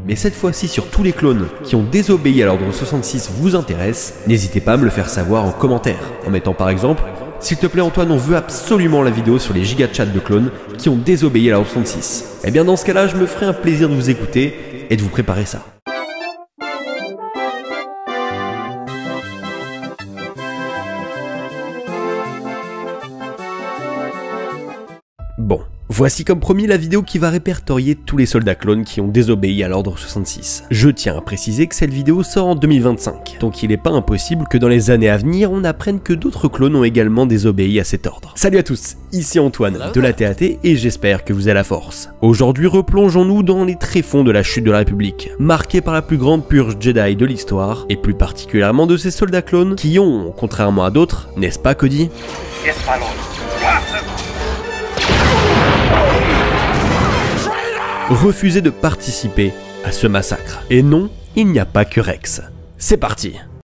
mais cette fois-ci sur tous les clones qui ont désobéi à l'ordre 66 vous intéresse, n'hésitez pas à me le faire savoir en commentaire, en mettant par exemple « S'il te plaît Antoine, on veut absolument la vidéo sur les gigachats de clones qui ont désobéi à l'ordre 66 ». Eh bien dans ce cas-là, je me ferai un plaisir de vous écouter et de vous préparer ça. Bon, voici comme promis la vidéo qui va répertorier tous les soldats clones qui ont désobéi à l'ordre 66. Je tiens à préciser que cette vidéo sort en 2025, donc il n'est pas impossible que dans les années à venir on apprenne que d'autres clones ont également désobéi à cet ordre. Salut à tous, ici Antoine de la TAT et j'espère que vous avez la force. Aujourd'hui replongeons-nous dans les tréfonds de la chute de la République, marquée par la plus grande purge Jedi de l'histoire, et plus particulièrement de ces soldats clones qui ont, contrairement à d'autres, n'est-ce pas Cody? Yes, my lord. Refusé de participer à ce massacre. Et non, il n'y a pas que Rex. C'est parti.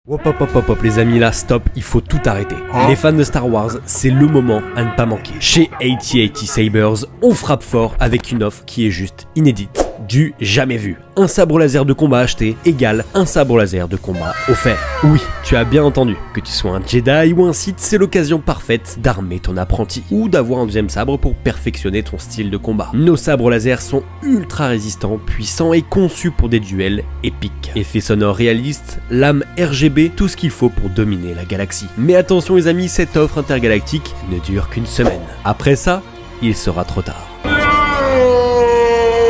Hop hop hop hop hop les amis, là stop, il faut tout arrêter. Les fans de Star Wars, c'est le moment à ne pas manquer. Chez AT-AT Sabers, on frappe fort avec une offre qui est juste inédite. Du jamais vu. Un sabre laser de combat acheté égale un sabre laser de combat offert. Oui, tu as bien entendu. Que tu sois un Jedi ou un Sith, c'est l'occasion parfaite d'armer ton apprenti. Ou d'avoir un deuxième sabre pour perfectionner ton style de combat. Nos sabres laser sont ultra résistants, puissants et conçus pour des duels épiques. Effets sonores réalistes, lames RGB, tout ce qu'il faut pour dominer la galaxie. Mais attention les amis, cette offre intergalactique ne dure qu'une semaine. Après ça, il sera trop tard.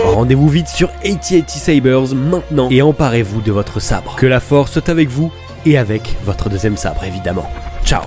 Rendez-vous vite sur AT-AT Sabers maintenant et emparez-vous de votre sabre. Que la force soit avec vous et avec votre deuxième sabre évidemment. Ciao.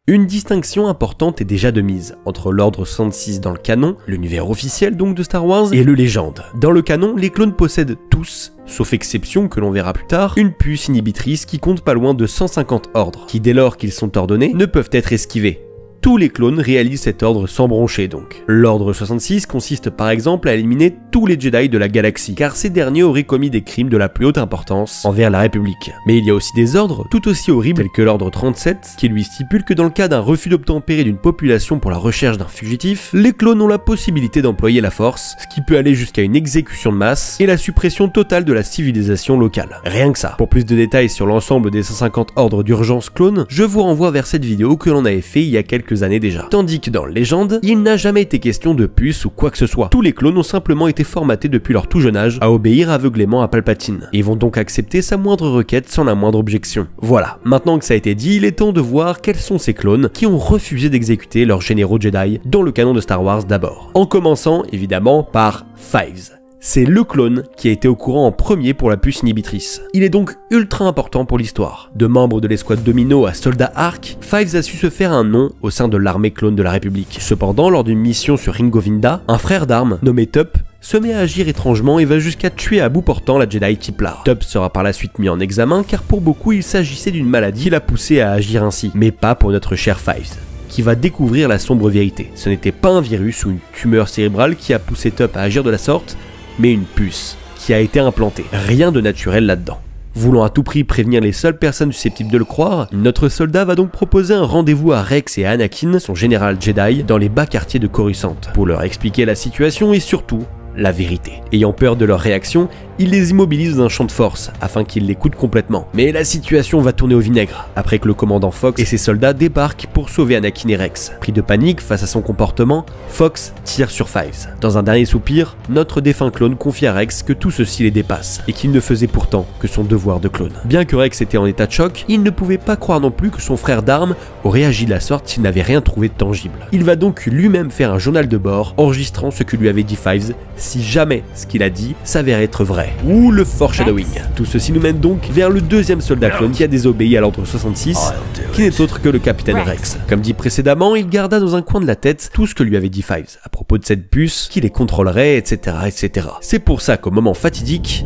Une distinction importante est déjà de mise entre l'ordre 66 dans le canon, l'univers officiel donc de Star Wars, et le légende. Dans le canon, les clones possèdent tous, sauf exception que l'on verra plus tard, une puce inhibitrice qui compte pas loin de 150 ordres, qui dès lors qu'ils sont ordonnés, ne peuvent être esquivés. Tous les clones réalisent cet ordre sans broncher donc. L'ordre 66 consiste par exemple à éliminer tous les Jedi de la galaxie, car ces derniers auraient commis des crimes de la plus haute importance envers la République. Mais il y a aussi des ordres tout aussi horribles tels que l'ordre 37, qui lui stipule que dans le cas d'un refus d'obtempérer d'une population pour la recherche d'un fugitif, les clones ont la possibilité d'employer la force, ce qui peut aller jusqu'à une exécution de masse et la suppression totale de la civilisation locale. Rien que ça. Pour plus de détails sur l'ensemble des 150 ordres d'urgence clones, je vous renvoie vers cette vidéo que l'on avait fait il y a quelques années déjà. Tandis que dans Légende, il n'a jamais été question de puce ou quoi que ce soit. Tous les clones ont simplement été formatés depuis leur tout jeune âge à obéir aveuglément à Palpatine, et vont donc accepter sa moindre requête sans la moindre objection. Voilà, maintenant que ça a été dit, il est temps de voir quels sont ces clones qui ont refusé d'exécuter leurs généraux Jedi dans le canon de Star Wars d'abord. En commençant évidemment par Fives. C'est le clone qui a été au courant en premier pour la puce inhibitrice. Il est donc ultra important pour l'histoire. De membre de l'escouade Domino à soldat Arc, Fives a su se faire un nom au sein de l'armée clone de la République. Cependant, lors d'une mission sur Ringovinda, un frère d'armes, nommé Tup, se met à agir étrangement et va jusqu'à tuer à bout portant la Jedi Tiplar. Tup sera par la suite mis en examen car pour beaucoup il s'agissait d'une maladie qui l'a poussé à agir ainsi, mais pas pour notre cher Fives, qui va découvrir la sombre vérité. Ce n'était pas un virus ou une tumeur cérébrale qui a poussé Tup à agir de la sorte, mais une puce qui a été implantée. Rien de naturel là-dedans. Voulant à tout prix prévenir les seules personnes susceptibles de le croire, notre soldat va donc proposer un rendez-vous à Rex et à Anakin, son général Jedi, dans les bas quartiers de Coruscant, pour leur expliquer la situation et surtout la vérité. Ayant peur de leur réaction, il les immobilise dans un champ de force afin qu'ils l'écoutent complètement. Mais la situation va tourner au vinaigre après que le commandant Fox et ses soldats débarquent pour sauver Anakin et Rex. Pris de panique face à son comportement, Fox tire sur Fives. Dans un dernier soupir, notre défunt clone confie à Rex que tout ceci les dépasse et qu'il ne faisait pourtant que son devoir de clone. Bien que Rex était en état de choc, il ne pouvait pas croire non plus que son frère d'armes aurait agi de la sorte s'il n'avait rien trouvé de tangible. Il va donc lui-même faire un journal de bord enregistrant ce que lui avait dit Fives si jamais ce qu'il a dit s'avère être vrai. Ou le foreshadowing. Tout ceci nous mène donc vers le deuxième soldat clone qui a désobéi à l'ordre 66, qui n'est autre que le capitaine Rex. Comme dit précédemment, il garda dans un coin de la tête tout ce que lui avait dit Fives à propos de cette puce, qui les contrôlerait, etc. etc. C'est pour ça qu'au moment fatidique...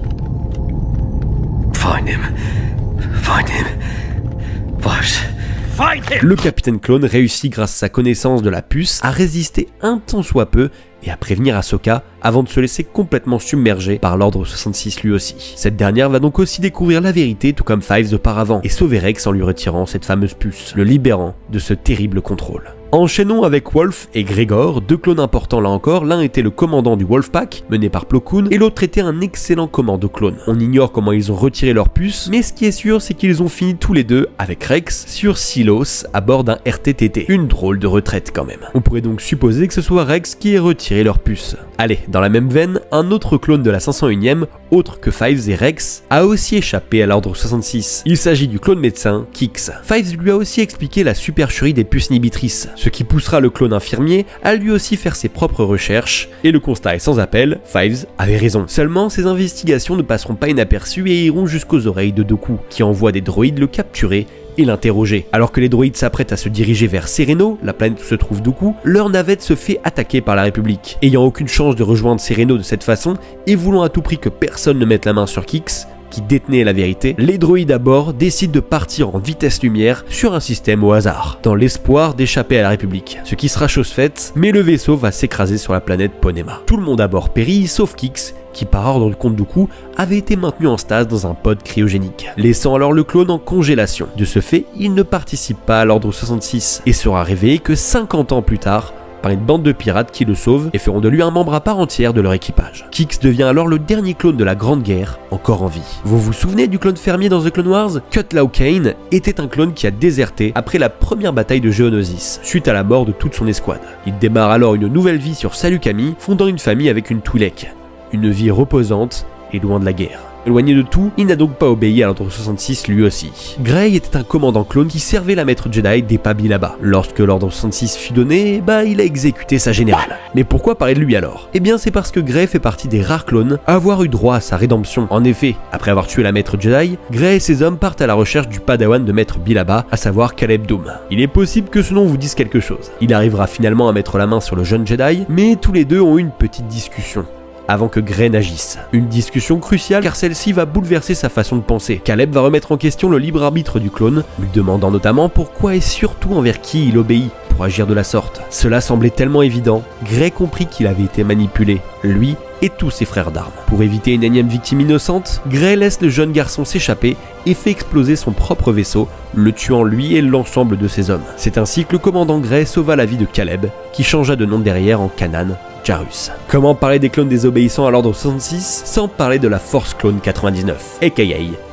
Find him. Find him. Le capitaine clone réussit grâce à sa connaissance de la puce à résister un tant soit peu et à prévenir Ahsoka avant de se laisser complètement submerger par l'Ordre 66 lui aussi. Cette dernière va donc aussi découvrir la vérité tout comme Fives auparavant et sauver Rex en lui retirant cette fameuse puce, le libérant de ce terrible contrôle. Enchaînons avec Wolf et Gregor, deux clones importants là encore. L'un était le commandant du Wolfpack, mené par Plo Koon, et l'autre était un excellent commando clone. On ignore comment ils ont retiré leur puce, mais ce qui est sûr, c'est qu'ils ont fini tous les deux, avec Rex, sur Silos, à bord d'un RTTT. Une drôle de retraite quand même. On pourrait donc supposer que ce soit Rex qui ait retiré leur puce. Allez, dans la même veine, un autre clone de la 501ème, autre que Fives et Rex, a aussi échappé à l'Ordre 66. Il s'agit du clone médecin, Kix. Fives lui a aussi expliqué la supercherie des puces inhibitrices, ce qui poussera le clone infirmier à lui aussi faire ses propres recherches, et le constat est sans appel, Fives avait raison. Seulement, ces investigations ne passeront pas inaperçues et iront jusqu'aux oreilles de Dooku, qui envoie des droïdes le capturer et l'interroger. Alors que les droïdes s'apprêtent à se diriger vers Sereno, la planète où se trouve Dooku, leur navette se fait attaquer par la République. Ayant aucune chance de rejoindre Sereno de cette façon, et voulant à tout prix que personne ne mette la main sur Kix, qui détenait la vérité, les droïdes à bord décident de partir en vitesse lumière sur un système au hasard, dans l'espoir d'échapper à la République. Ce qui sera chose faite, mais le vaisseau va s'écraser sur la planète Ponema. Tout le monde à bord périt, sauf Kix, qui par ordre du comte Dooku avait été maintenu en stase dans un pod cryogénique, laissant alors le clone en congélation. De ce fait, il ne participe pas à l'Ordre 66 et sera réveillé que 50 ans plus tard par une bande de pirates qui le sauvent et feront de lui un membre à part entière de leur équipage. Kix devient alors le dernier clone de la Grande Guerre encore en vie. Vous vous souvenez du clone fermier dans The Clone Wars? Cutlaw Kane était un clone qui a déserté après la première bataille de Geonosis, suite à la mort de toute son escouade. Il démarre alors une nouvelle vie sur Saleucami, fondant une famille avec une Twi'lek. Une vie reposante et loin de la guerre. Éloigné de tout, il n'a donc pas obéi à l'Ordre 66 lui aussi. Grey était un commandant clone qui servait la maître Jedi des Bilaba. Lorsque l'Ordre 66 fut donné, il a exécuté sa générale. Mais pourquoi parler de lui alors? Eh bien c'est parce que Grey fait partie des rares clones à avoir eu droit à sa rédemption. En effet, après avoir tué la maître Jedi, Grey et ses hommes partent à la recherche du padawan de maître Bilaba, à savoir Caleb Dume. Il est possible que ce nom vous dise quelque chose. Il arrivera finalement à mettre la main sur le jeune Jedi, mais tous les deux ont eu une petite discussion avant que Grey n'agisse. Une discussion cruciale car celle-ci va bouleverser sa façon de penser. Caleb va remettre en question le libre arbitre du clone, lui demandant notamment pourquoi et surtout envers qui il obéit pour agir de la sorte. Cela semblait tellement évident, Grey comprit qu'il avait été manipulé, lui et tous ses frères d'armes. Pour éviter une énième victime innocente, Grey laisse le jeune garçon s'échapper et fait exploser son propre vaisseau, le tuant lui et l'ensemble de ses hommes. C'est ainsi que le commandant Grey sauva la vie de Caleb, qui changea de nom derrière en Kanan Jarrus. Comment parler des clones désobéissants à l'Ordre 66 sans parler de la Force Clone 99, aka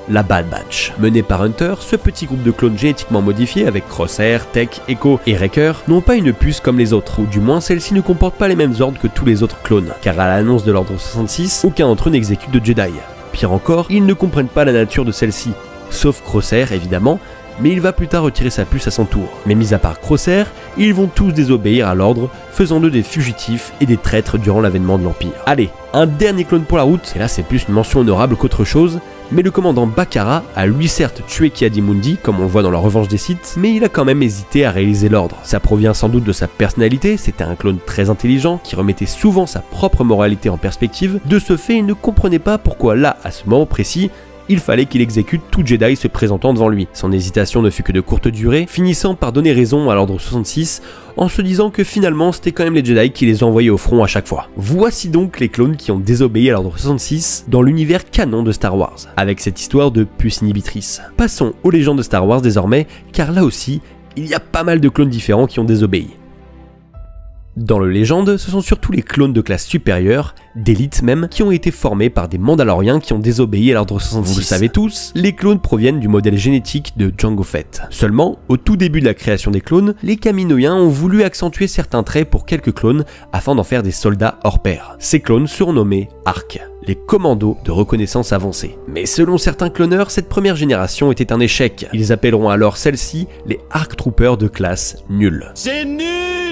la Bad Batch. Mené par Hunter, ce petit groupe de clones génétiquement modifiés avec Crosshair, Tech, Echo et Wrecker n'ont pas une puce comme les autres, ou du moins celle-ci ne comporte pas les mêmes ordres que tous les autres clones, car à l'annonce de l'Ordre 66, aucun d'entre eux n'exécute de Jedi. Pire encore, ils ne comprennent pas la nature de celle-ci, sauf Crosshair évidemment, mais il va plus tard retirer sa puce à son tour. Mais mis à part Crosshair, ils vont tous désobéir à l'ordre, faisant d'eux des fugitifs et des traîtres durant l'avènement de l'Empire. Allez, un dernier clone pour la route, et là c'est plus une mention honorable qu'autre chose, mais le commandant Bakara a lui certes tué Ki-Adi-Mundi, comme on le voit dans la Revanche des Sith, mais il a quand même hésité à réaliser l'ordre. Ça provient sans doute de sa personnalité, c'était un clone très intelligent, qui remettait souvent sa propre moralité en perspective. De ce fait, il ne comprenait pas pourquoi là, à ce moment précis, il fallait qu'il exécute tout Jedi se présentant devant lui. Son hésitation ne fut que de courte durée, finissant par donner raison à l'Ordre 66 en se disant que finalement c'était quand même les Jedi qui les envoyaient au front à chaque fois. Voici donc les clones qui ont désobéi à l'Ordre 66 dans l'univers canon de Star Wars, avec cette histoire de puce inhibitrice. Passons aux légendes de Star Wars désormais, car là aussi, il y a pas mal de clones différents qui ont désobéi. Dans le Légende, ce sont surtout les clones de classe supérieure, d'élite même, qui ont été formés par des Mandaloriens qui ont désobéi à l'Ordre 66. Vous le savez tous, les clones proviennent du modèle génétique de Jango Fett. Seulement, au tout début de la création des clones, les Kaminoïens ont voulu accentuer certains traits pour quelques clones afin d'en faire des soldats hors pair. Ces clones surnommés ARC, les commandos de reconnaissance avancée. Mais selon certains cloneurs, cette première génération était un échec. Ils appelleront alors celle-ci les ARC Troopers de classe nulle. C'est nul!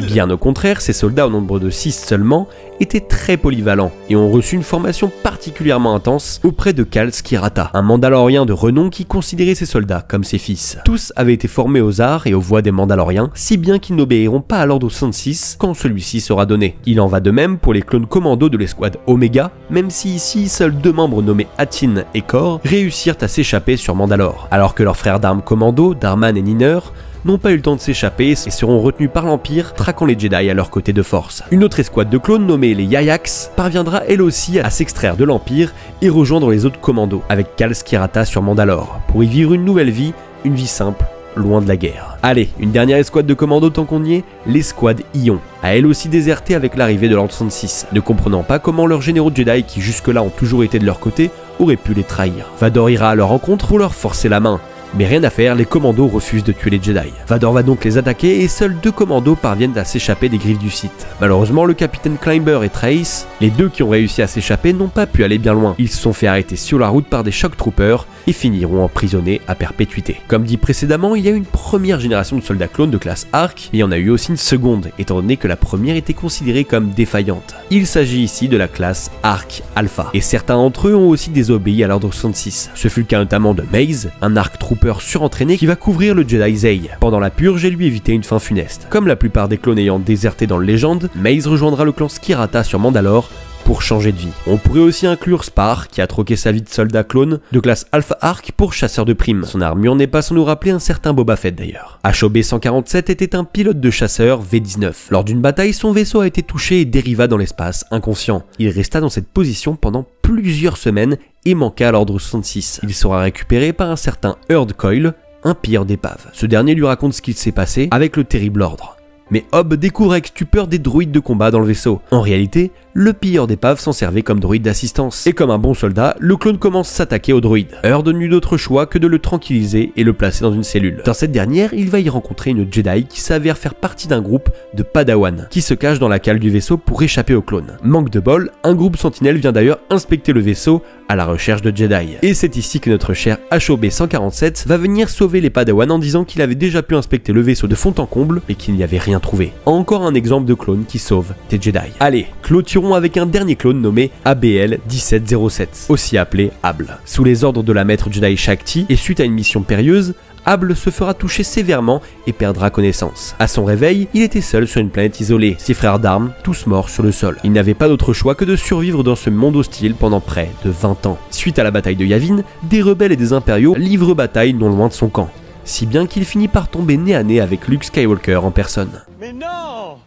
Bien au contraire, ces soldats au nombre de 6 seulement étaient très polyvalents et ont reçu une formation particulièrement intense auprès de Cal Skirata, un Mandalorien de renom qui considérait ses soldats comme ses fils. Tous avaient été formés aux arts et aux voies des Mandaloriens, si bien qu'ils n'obéiront pas à l'Ordre 66 quand celui-ci sera donné. Il en va de même pour les clones commandos de l'escouade Omega, même si ici seuls 2 membres nommés Attin et Kor réussirent à s'échapper sur Mandalore, alors que leurs frères d'armes commando, Darman et Niner, n'ont pas eu le temps de s'échapper et seront retenus par l'Empire, traquant les Jedi à leur côté de force. Une autre escouade de clones nommée les Yayaks parviendra elle aussi à s'extraire de l'Empire et rejoindre les autres commandos, avec Kal Skirata sur Mandalore, pour y vivre une nouvelle vie, une vie simple, loin de la guerre. Allez, une dernière escouade de commandos tant qu'on y est, l'escouade Ion, a elle aussi déserté avec l'arrivée de l'Ordre 66, ne comprenant pas comment leurs généraux Jedi qui jusque-là ont toujours été de leur côté auraient pu les trahir. Vador ira à leur rencontre pour leur forcer la main. Mais rien à faire, les commandos refusent de tuer les Jedi. Vador va donc les attaquer et seuls 2 commandos parviennent à s'échapper des griffes du Sith. Malheureusement, le capitaine Climber et Trace, les 2 qui ont réussi à s'échapper, n'ont pas pu aller bien loin. Ils se sont fait arrêter sur la route par des shock troopers et finiront emprisonnés à perpétuité. Comme dit précédemment, il y a eu une première génération de soldats clones de classe Arc, et il y en a eu aussi une seconde, étant donné que la première était considérée comme défaillante. Il s'agit ici de la classe Arc Alpha, et certains d'entre eux ont aussi désobéi à l'Ordre 66. Ce fut le cas notamment de Maze, un Arc Trooper surentraîné qui va couvrir le Jedi Zay pendant la purge et lui éviter une fin funeste. Comme la plupart des clones ayant déserté dans le Légende, Maze rejoindra le clan Skirata sur Mandalore pour changer de vie. On pourrait aussi inclure Spar, qui a troqué sa vie de soldat clone de classe Alpha Arc pour chasseur de primes. Son armure n'est pas sans nous rappeler un certain Boba Fett d'ailleurs. HOB 147 était un pilote de chasseur V19. Lors d'une bataille, son vaisseau a été touché et dériva dans l'espace, inconscient. Il resta dans cette position pendant plusieurs semaines et manqua à l'Ordre 66. Il sera récupéré par un certain Heard Coil, un pilleur d'épave. Ce dernier lui raconte ce qu'il s'est passé avec le terrible ordre. Mais Hob découvre avec stupeur des droïdes de combat dans le vaisseau. En réalité, le pilleur d'épave s'en servait comme droïde d'assistance. Et comme un bon soldat, le clone commence à s'attaquer au droïde. Heard n'eut d'autre choix que de le tranquilliser et le placer dans une cellule. Dans cette dernière, il va y rencontrer une Jedi qui s'avère faire partie d'un groupe de Padawan, qui se cache dans la cale du vaisseau pour échapper au clone. Manque de bol, un groupe sentinelle vient d'ailleurs inspecter le vaisseau à la recherche de Jedi. Et c'est ici que notre cher HOB 147 va venir sauver les Padawan en disant qu'il avait déjà pu inspecter le vaisseau de fond en comble et qu'il n'y avait rien trouvé. Encore un exemple de clone qui sauve des Jedi. Allez, clôturons avec un dernier clone nommé ABL 1707, aussi appelé Able. Sous les ordres de la maître Jedi Shakti et suite à une mission périlleuse, Able se fera toucher sévèrement et perdra connaissance. À son réveil, il était seul sur une planète isolée, ses frères d'armes, tous morts sur le sol. Il n'avait pas d'autre choix que de survivre dans ce monde hostile pendant près de 20 ans. Suite à la bataille de Yavin, des rebelles et des impériaux livrent bataille non loin de son camp, si bien qu'il finit par tomber nez à nez avec Luke Skywalker en personne. Mais non!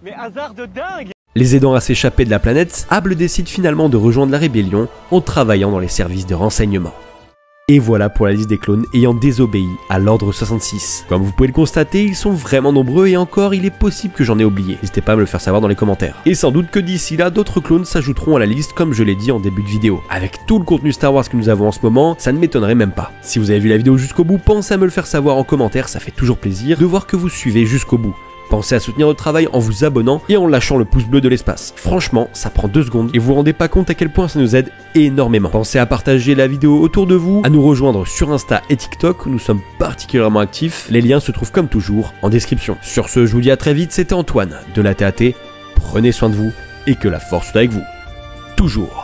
Mais hasard de dingue! Les aidant à s'échapper de la planète, Able décide finalement de rejoindre la rébellion en travaillant dans les services de renseignement. Et voilà pour la liste des clones ayant désobéi à l'Ordre 66. Comme vous pouvez le constater, ils sont vraiment nombreux et encore il est possible que j'en ai oublié. N'hésitez pas à me le faire savoir dans les commentaires. Et sans doute que d'ici là, d'autres clones s'ajouteront à la liste comme je l'ai dit en début de vidéo. Avec tout le contenu Star Wars que nous avons en ce moment, ça ne m'étonnerait même pas. Si vous avez vu la vidéo jusqu'au bout, pensez à me le faire savoir en commentaire, ça fait toujours plaisir de voir que vous suivez jusqu'au bout. Pensez à soutenir notre travail en vous abonnant et en lâchant le pouce bleu de l'espace. Franchement, ça prend 2 secondes et vous vous rendez pas compte à quel point ça nous aide énormément. Pensez à partager la vidéo autour de vous, à nous rejoindre sur Insta et TikTok où nous sommes particulièrement actifs. Les liens se trouvent comme toujours en description. Sur ce, je vous dis à très vite, c'était Antoine de la TAT. Prenez soin de vous et que la force soit avec vous. Toujours.